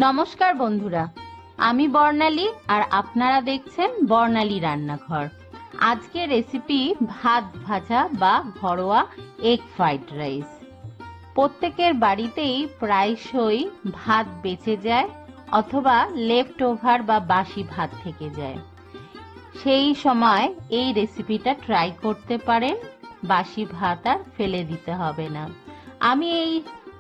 নমস্কার বন্ধুরা, আমি বর্ণালী আর আপনারা দেখছেন বর্ণালী রান্নাঘর। আজকে রেসিপি ভাত ভাজা বা ঘরোয়া এগ ফ্রাইড রাইস। প্রত্যেকের বাড়িতেই প্রায়শই ভাত বেঁচে যায় অথবা লেফট ওভার বা বাসি ভাত থেকে যায়। সেই সময় এই রেসিপিটা ট্রাই করতে পারেন, বাসি ভাত আর ফেলে দিতে হবে না। আমি এই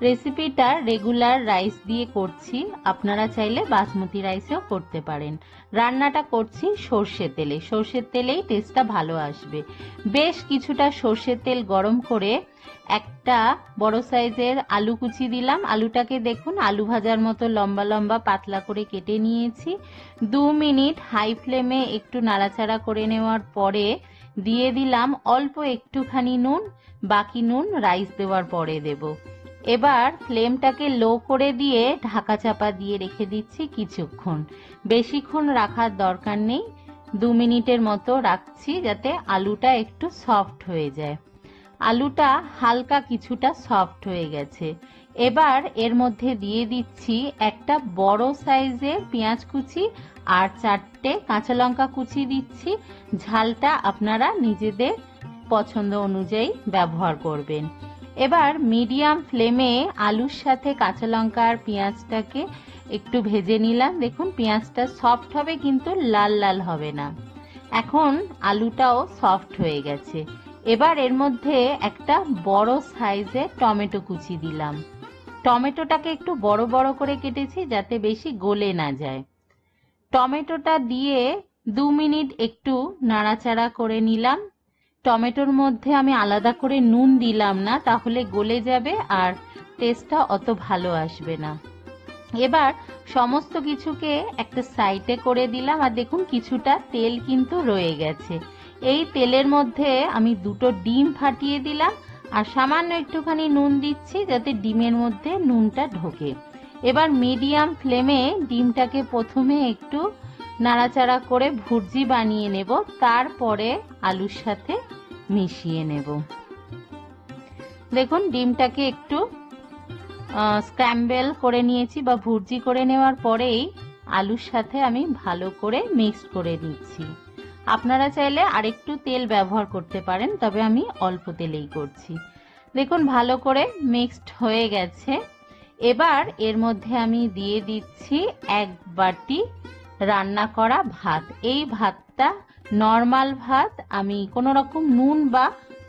রেসিপিটা রেগুলার রাইস দিয়ে করছি, আপনারা চাইলে বাসমতি রাইসেও করতে পারেন। রান্নাটা করছি সর্ষের তেলে, সর্ষের তেলেই টেস্টটা ভালো আসবে। বেশ কিছুটা সর্ষের তেল গরম করে একটা বড় সাইজের আলু কুচি দিলাম। আলুটাকে দেখুন আলু ভাজার মতো লম্বা লম্বা পাতলা করে কেটে নিয়েছি। 2 মিনিট হাই ফ্লেমে একটু নাড়াচাড়া করে নেওয়ার পরে দিয়ে দিলাম অল্প একটুখানি নুন, বাকি নুন রাইস দেওয়ার পরে দেব। এবার ফ্লেমটাকে লো করে দিয়ে ঢাকা চাপা দিয়ে রেখে দিচ্ছি কিছুক্ষণ। বেশিক্ষণ রাখার দরকার নেই, 2 মিনিটের মতো রাখছি যাতে আলুটা একটু সফট হয়ে যায়। আলুটা হালকা কিছুটা সফট হয়ে গেছে। এবার এর মধ্যে দিয়ে দিচ্ছি একটা বড় সাইজের পেঁয়াজ কুচি আর 4টে কাঁচা লঙ্কা কুচি দিচ্ছি। ঝালটা আপনারা নিজেদের পছন্দ অনুযায়ী ব্যবহার করবেন। এবার মিডিয়াম ফ্লেমে আলুর সাথে কাঁচা লঙ্কা আর পেঁয়াজটাকে একটু ভেজে নিলাম। দেখুন পেঁয়াজটা সফট হবে কিন্তু লাল লাল হবে না। এখন আলুটাও সফট হয়ে গেছে। এবার এর মধ্যে একটা বড় সাইজের টমেটো কুচি দিলাম। টমেটোটাকে একটু বড় বড় করে কেটেছি যাতে বেশি গলে না যায়। টমেটোটা দিয়ে 2 মিনিট একটু নাড়াচাড়া করে নিলাম। টমেটোর মধ্যে আমি আলাদা করে নুন দিলাম না, তাহলে গলে যাবে আর টেস্টটা অত ভালো আসবে না। এবার সমস্ত কিছুকে একটা সাইডে করে দিলাম আর দেখুন কিছুটা তেল কিন্তু রয়ে গেছে। এই তেলের মধ্যে আমি 2টো ডিম ফাটিয়ে দিলাম আর সামান্য একটুখানি নুন দিচ্ছি যাতে ডিমের মধ্যে নুনটা ঢোকে। এবার মিডিয়াম ফ্লেমে ডিমটাকে প্রথমে একটু নাড়াচাড়া করে ভুর্জি বানিয়ে নেব, তারপরে আলুর সাথে মিশিয়ে নেব। দেখুন ডিমটাকে একটু স্ক্র্যাম্বল করে নিয়েছি বা ভুর্জি করে নেওয়ার পরেই আলুর সাথে আমি ভালো করে মিক্সড করে নিচ্ছি। আপনারা চাইলে আরেকটু তেল ব্যবহার করতে পারেন, তবে আমি অল্প তেলেই করছি। দেখুন ভালো করে মিক্সড হয়ে গেছে। এবার এর মধ্যে আমি দিয়ে দিচ্ছি 1 বাটি রান্না করা ভাত। এই ভাতটা নর্মাল ভাত, আমি কোনো রকম নুন বা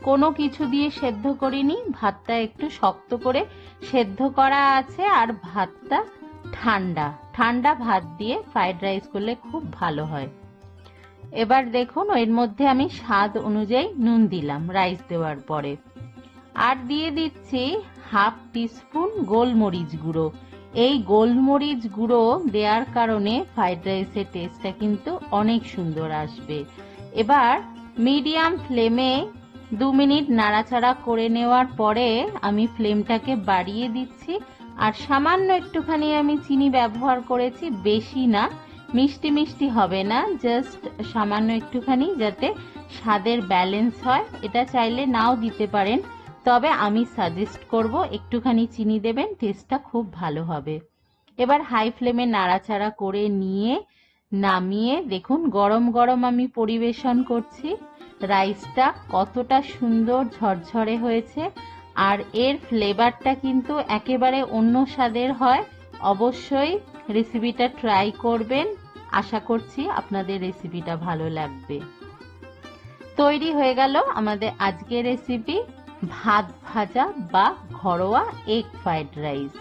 কোনো কিছু দিয়ে সেদ্ধ করিনি। ভাতটা একটু শক্ত করে সেদ্ধ করা আছে আর ভাতটা ঠান্ডা ঠান্ডা ভাত দিয়ে ফ্রাইড রাইস করলে খুব ভালো হয়। এবার দেখুন এর মধ্যে আমি স্বাদ অনুযায়ী নুন দিলাম রাইস দেওয়ার পরে, আর দিয়ে দিচ্ছি 1/2 টিস্পুন গোলমরিচ গুঁড়ো। এই গোলমরিচ গুঁড়ো দেওয়ার কারণে ফ্রাইড রাইসের টেস্টটা কিন্তু অনেক সুন্দর আসবে। এবার মিডিয়াম ফ্লেমে 2 মিনিট নাড়াচাড়া করে নেওয়ার পরে আমি ফ্লেমটাকে বাড়িয়ে দিচ্ছি আর সামান্য একটুখানি আমি চিনি ব্যবহার করেছি, বেশি না। মিষ্টি মিষ্টি হবে না, জাস্ট সামান্য একটুখানি, যাতে স্বাদের ব্যালেন্স হয়। এটা চাইলে নাও দিতে পারেন, তবে আমি সাজেস্ট করব একটুখানি চিনি দেবেন, টেস্টটা খুব ভালো হবে। এবার হাই ফ্লেমে নাড়াচাড়া করে নিয়ে নামিয়ে দেখুন গরম গরম আমি পরিবেশন করছি। রাইসটা কতটা সুন্দর ঝরঝরে হয়েছে আর এর ফ্লেভারটা কিন্তু একেবারে অন্য স্বাদের হয়। অবশ্যই রেসিপিটা ট্রাই করবেন, আশা করছি আপনাদের রেসিপিটা ভালো লাগবে। তৈরি হয়ে গেল আমাদের আজকের রেসিপি ভাত ভাজা বা ঘরোয়া এগ ফ্রাইড রাইস।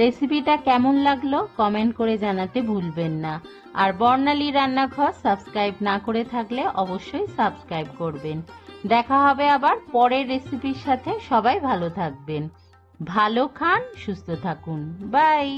রেসিপিটা কেমন লাগলো কমেন্ট করে জানাতে ভুলবেন না। আর বর্ণালী রান্নাঘর সাবস্ক্রাইব না করে থাকলে অবশ্যই সাবস্ক্রাইব করবেন। দেখা হবে আবার পরের রেসিপির সাথে। সবাই ভালো থাকবেন, ভালো খান, সুস্থ থাকুন। বাই।